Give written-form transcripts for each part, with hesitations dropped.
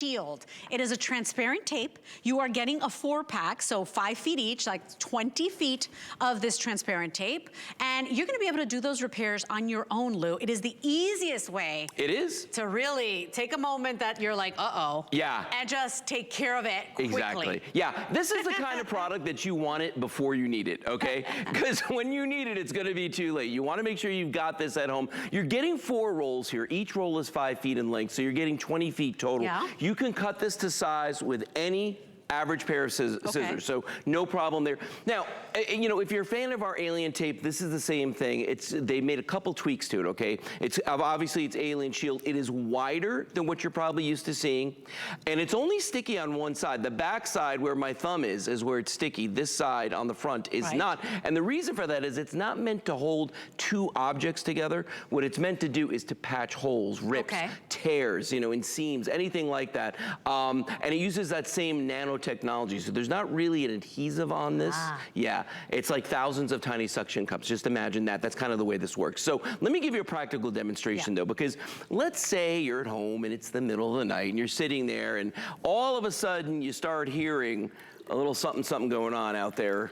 Shield. It is a transparent tape. You are getting a 4-pack, so 5 feet each, like 20 feet of this transparent tape. And you're gonna be able to do those repairs on your own, Lou. It is the easiest way. It is. To really take a moment that you're like, uh-oh. Yeah. And just take care of it quickly. Exactly. Yeah, this is the kind of product that you want it before you need it, okay? Because when you need it, it's gonna be too late. You wanna make sure you've got this at home. You're getting 4 rolls here. Each roll is 5 feet in length, so you're getting 20 feet total. Yeah. You can cut this to size with any average pair of scissors, so no problem there. Now, you know, if you're a fan of our alien tape, this is the same thing. They made a couple tweaks to it, okay? Obviously it's alien shield. It is wider than what you're probably used to seeing, and it's only sticky on one side. The back side where my thumb is where it's sticky. This side on the front is not, and the reason for that is it's not meant to hold 2 objects together. What it's meant to do is to patch holes, rips, tears, you know, inseams, anything like that. And it uses that same nanotechnology, so there's not really an adhesive on this. Yeah, it's like thousands of tiny suction cups. Just imagine that. That's kind of the way this works. So let me give you a practical demonstration though, because let's say you're at home and it's the middle of the night and you're sitting there and all of a sudden you start hearing a little something, something going on out there.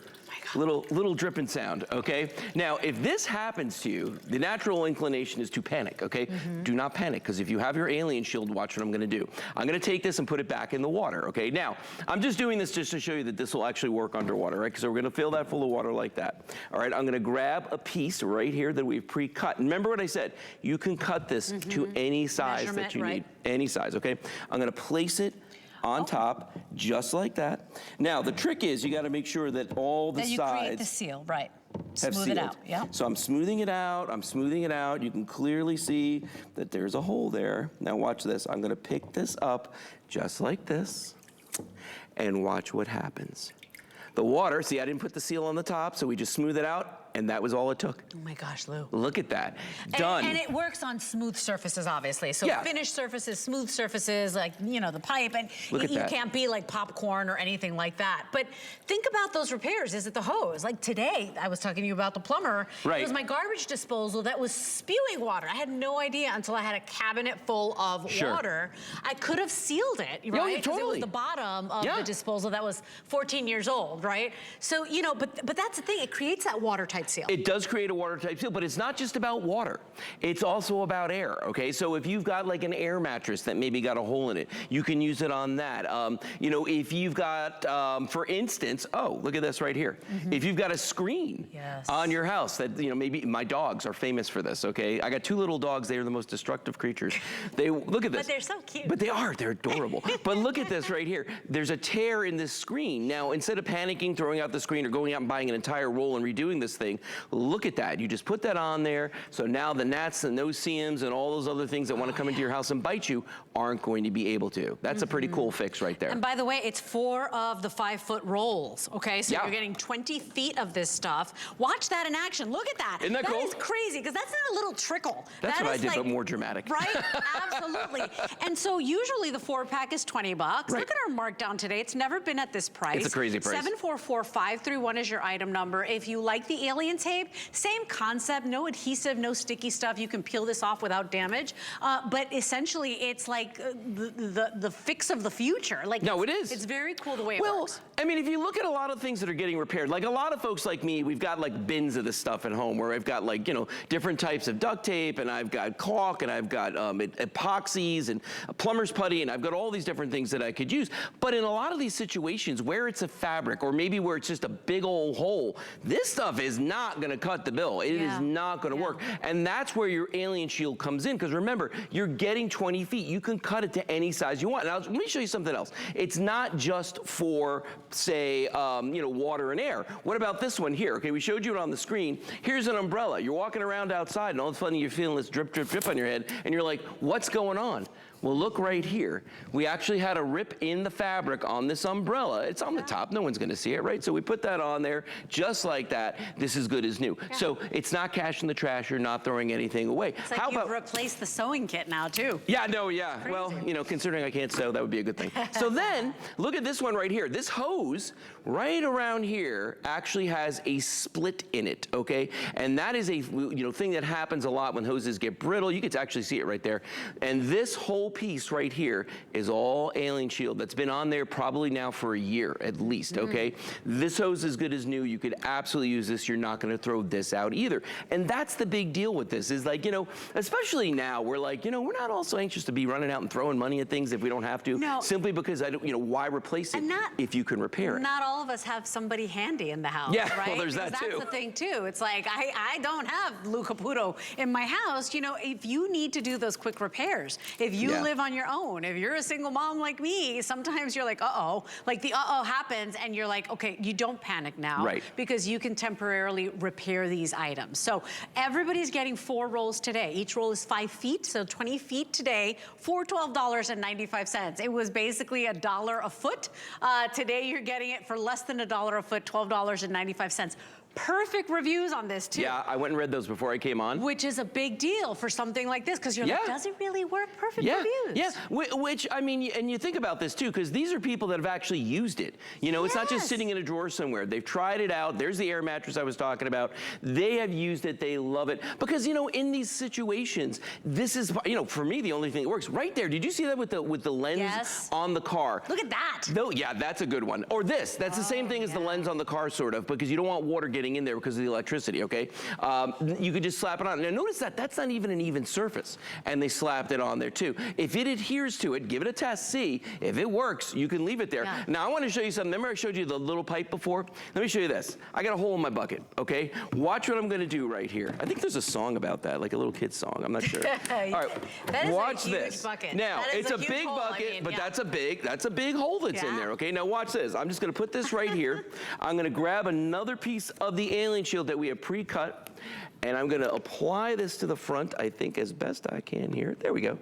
Little dripping sound, okay? Now, if this happens to you, the natural inclination is to panic, okay? Do not panic, because if you have your alien shield, watch what I'm gonna do. I'm gonna take this and put it back in the water, okay? Now, I'm just doing this just to show you that this will actually work underwater, right? So we're gonna fill that full of water like that. All right, I'm gonna grab a piece right here that we've pre-cut. And remember what I said, you can cut this to any size that you need. Any size, okay? I'm gonna place it on top, just like that. Now, the trick is you gotta make sure that all the sides... That you create the seal, right. Smooth it out, yeah. So I'm smoothing it out, I'm smoothing it out. You can clearly see that there's a hole there. Now watch this. I'm gonna pick this up just like this and watch what happens. The water, see, I didn't put the seal on the top, so we just smooth it out, and that was all it took. Oh my gosh, Lou. Look at that. Done. And it works on smooth surfaces, obviously. So finished surfaces, smooth surfaces, like, you know, the pipe, and you can't be like popcorn or anything like that. But think about those repairs. Is it the hose? Like today, I was talking to you about the plumber. It was my garbage disposal that was spewing water. I had no idea until I had a cabinet full of water. I could have sealed it, right? Because it was the bottom of the disposal that was 14 years old, right? So, you know, but that's the thing. It creates that watertight seal. It does create a watertight seal, but it's not just about water. It's also about air, okay? So if you've got like an air mattress that maybe got a hole in it, you can use it on that. You know, if you've got, for instance, oh, look at this right here. If you've got a screen on your house that, you know, maybe my dogs are famous for this, okay? I got 2 little dogs. They are the most destructive creatures. Look at this. But they're so cute. But they're adorable. But look at this right here. There's a tear in this screen. Now, instead of panicking, throwing out the screen or going out and buying an entire roll and redoing this thing, look at that. You just put that on there. So now the gnats and no-see-ums and all those other things that want to come into your house and bite you aren't going to be able to. That's a pretty cool fix right there. And by the way, it's 4 of the 5-foot rolls, okay? So you're getting 20 feet of this stuff. Watch that in action. Look at that. Isn't that cool? That is crazy, because that's not a little trickle. That's what I did, but more dramatic. Right? Absolutely. And so usually the 4-pack is $20. Look at our markdown today. It's never been at this price. It's a crazy price. 744531 is your item number. If you like the alien tape, same concept, no adhesive, no sticky stuff. You can peel this off without damage. But essentially, it's like the fix of the future. Like, no, it is. It's very cool the way it works. I mean, if you look at a lot of things that are getting repaired, like a lot of folks like me, we've got like bins of this stuff at home where I've got like, you know, different types of duct tape, and I've got caulk, and I've got epoxies, and a plumber's putty, and I've got all these different things that I could use. But in a lot of these situations where it's a fabric, or maybe where it's just a big old hole, this stuff is not gonna cut the bill. It is not gonna work. And that's where your alien shield comes in, because remember, you're getting 20 feet. You can cut it to any size you want. Now, let me show you something else. It's not just for, say, you know, water and air. What about this one here? Okay, we showed you it on the screen. Here's an umbrella. You're walking around outside, and all of a sudden you're feeling this drip, drip, drip on your head, and you're like, what's going on? Well, look right here. We actually had a rip in the fabric on this umbrella. It's on the top. No one's gonna see it, right? So we put that on there just like that. This is good as new. So it's not cash in the trash. You're not throwing anything away. It's like you've replaced the sewing kit now, too. Yeah, no, yeah. Crazy. Well, you know, considering I can't sew, that would be a good thing. So then, look at this one right here. This hose right around here actually has a split in it, okay? And that is a thing that happens a lot when hoses get brittle. You can actually see it right there. And this whole piece right here is all alien shield that's been on there probably now for a year at least, okay? This hose is good as new. You could absolutely use this. You're not gonna throw this out either. And that's the big deal with this is like, you know, especially now, we're like, you know, we're not also anxious to be running out and throwing money at things if we don't have to. No. Simply because I don't, you know, why replace it if you can repair it? Not all of us have somebody handy in the house, yeah, right? Well, there's that too. That's the thing too. It's like, I don't have Lou Caputo in my house. You know, if you need to do those quick repairs, if you live on your own, if you're a single mom like me, sometimes you're like, uh-oh. Like the uh-oh happens and you're like, okay, you don't panic now. Right. Because you can temporarily repair these items. So everybody's getting 4 rolls today. Each roll is 5 feet, so 20 feet today for $12.95. It was basically $1 a foot. Today you're getting it for less than $1 a foot, $12.95. Perfect reviews on this too. Yeah, I went and read those before I came on. Which is a big deal for something like this, because you're like, does it really work? Perfect reviews. Yeah, which, I mean, and you think about this too, because these are people that have actually used it. You know, it's not just sitting in a drawer somewhere. They've tried it out. There's the air mattress I was talking about. They have used it. They love it. Because, you know, in these situations, this is, you know, for me, the only thing that works. Right there, did you see that with the lens on the car? Look at that. No, yeah, that's a good one. Or this, that's the same thing as the lens on the car, sort of, because you don't want water getting in there because of the electricity, okay? You could just slap it on. Now notice that that's not even an even surface, and they slapped it on there too. If it adheres to it, give it a test, see. If it works, you can leave it there. Yeah. Now I want to show you something. Remember I showed you the little pipe before? Let me show you this. I got a hole in my bucket, okay? Watch what I'm gonna do right here. I think there's a song about that, like a little kid's song. I'm not sure. All right, watch this. Bucket. Now, it's a big bucket, but that's a big hole that's in there, okay? Now watch this. I'm just gonna put this right here. I'm gonna grab another piece of the alien shield that we have pre-cut, and I'm gonna apply this to the front, I think, as best I can here. There we go.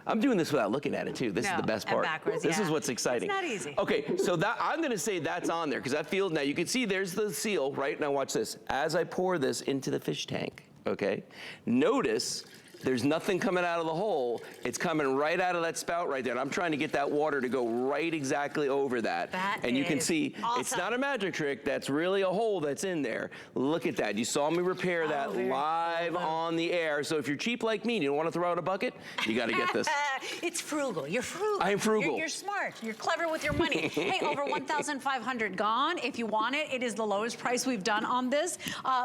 I'm doing this without looking at it too. This is the best part. Backwards, this is what's exciting. It's not easy. Okay, so that I'm gonna say that's on there, because that feels, now you can see there's the seal, right? Now watch this. As I pour this into the fish tank, okay? Notice there's nothing coming out of the hole. It's coming right out of that spout right there. And I'm trying to get that water to go right exactly over that. And you can see, it's not a magic trick. That's really a hole that's in there. Look at that. You saw me repair that live on the air. So if you're cheap like me and you don't want to throw out a bucket, you got to get this. It's frugal. You're frugal. I am frugal. You're smart. You're clever with your money. Hey, over 1,500 gone. If you want it, it is the lowest price we've done on this.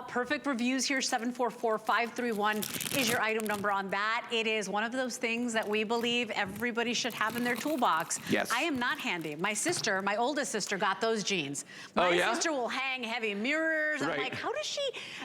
Perfect reviews here. 744-531 is your item number on that. It is one of those things that we believe everybody should have in their toolbox. Yes. I am not handy. My sister, my oldest sister, got those jeans. My sister will hang heavy mirrors. I'm like, how does she,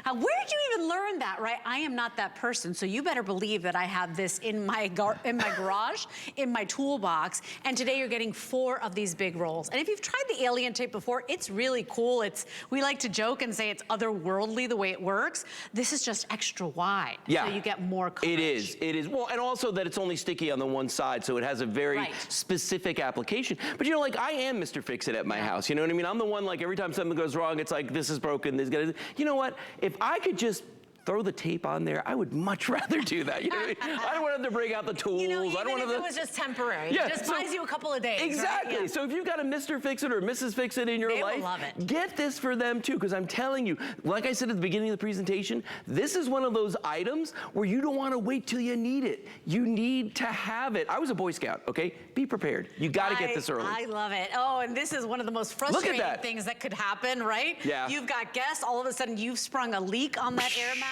where did you even learn that, right? I am not that person, so you better believe that I have this in my garage, in my toolbox, and today you're getting 4 of these big rolls. And if you've tried the alien tape before, it's really cool. We like to joke and say it's otherworldly the way it works. This is just extra wide, so you get more coverage. It is. Well, and also that it's only sticky on the one side, so it has a very specific application. But you know, like I am Mr. Fix-It at my house, you know what I mean? I'm the one, like every time something goes wrong, it's like, this is broken, this is you know what? If I could just throw the tape on there, I would much rather do that. You know what I mean? I don't want to have to bring out the tools. You know, even I don't want if it was just temporary, it just buys you a couple of days. Exactly. Right? Yeah. So if you've got a Mr. Fix-It or Mrs. Fix-It in your life, will love it. Get this for them too, because I'm telling you, like I said at the beginning of the presentation, this is one of those items where you don't want to wait till you need it. You need to have it. I was a Boy Scout, okay? Be prepared. You got to get this early. I love it. Oh, and this is one of the most frustrating things that could happen, right? Yeah. You've got guests, all of a sudden you've sprung a leak on that air mattress.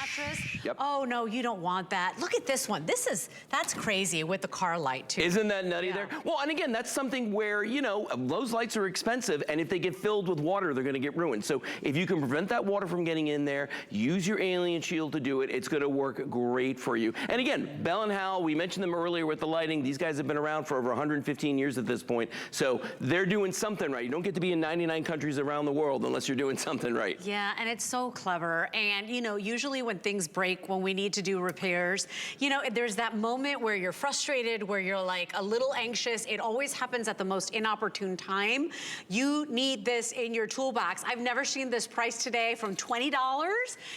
Yep. Oh no, you don't want that. Look at this one. That's crazy with the car light too. Isn't that nutty there? Well, and again, that's something where, you know, those lights are expensive, and if they get filled with water, they're gonna get ruined. So if you can prevent that water from getting in there, use your alien shield to do it, it's gonna work great for you. And again, Bell and Howell, we mentioned them earlier with the lighting. These guys have been around for over 115 years at this point. So they're doing something right. You don't get to be in 99 countries around the world unless you're doing something right. Yeah, and it's so clever. And you know, usually when things break, when we need to do repairs, you know, there's that moment where you're frustrated, where you're like a little anxious. It always happens at the most inopportune time. You need this in your toolbox. I've never seen this price today from $20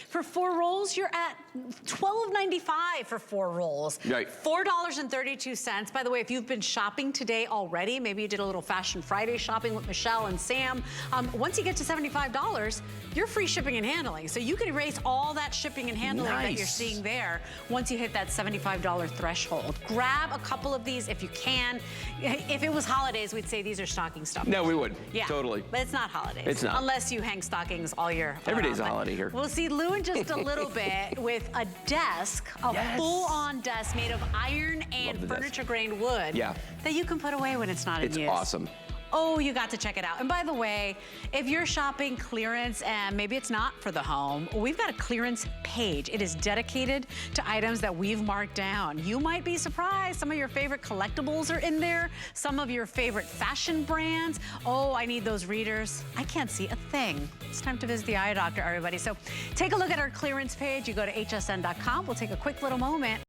for 4 rolls. You're at $12.95 for 4 rolls. Right. $4.32. By the way, if you've been shopping today already, maybe you did a little Fashion Friday shopping with Michelle and Sam, once you get to $75, you're free shipping and handling. So you can erase all that shipping and handling that you're seeing there once you hit that $75 threshold. Grab a couple of these if you can. If it was holidays, we'd say these are stocking stuffers. No, we would. Yeah. Totally. But it's not holidays. It's not. Unless you hang stockings all year. Every day's a holiday here. We'll see Lou in just a little bit with a desk, a full-on desk made of iron and furniture-grained wood that you can put away when it's not in use. It's awesome. Oh, you got to check it out. And by the way, if you're shopping clearance and maybe it's not for the home, we've got a clearance page. It is dedicated to items that we've marked down. You might be surprised. Some of your favorite collectibles are in there. Some of your favorite fashion brands. Oh, I need those readers. I can't see a thing. It's time to visit the eye doctor, everybody. So take a look at our clearance page. You go to hsn.com. We'll take a quick little moment.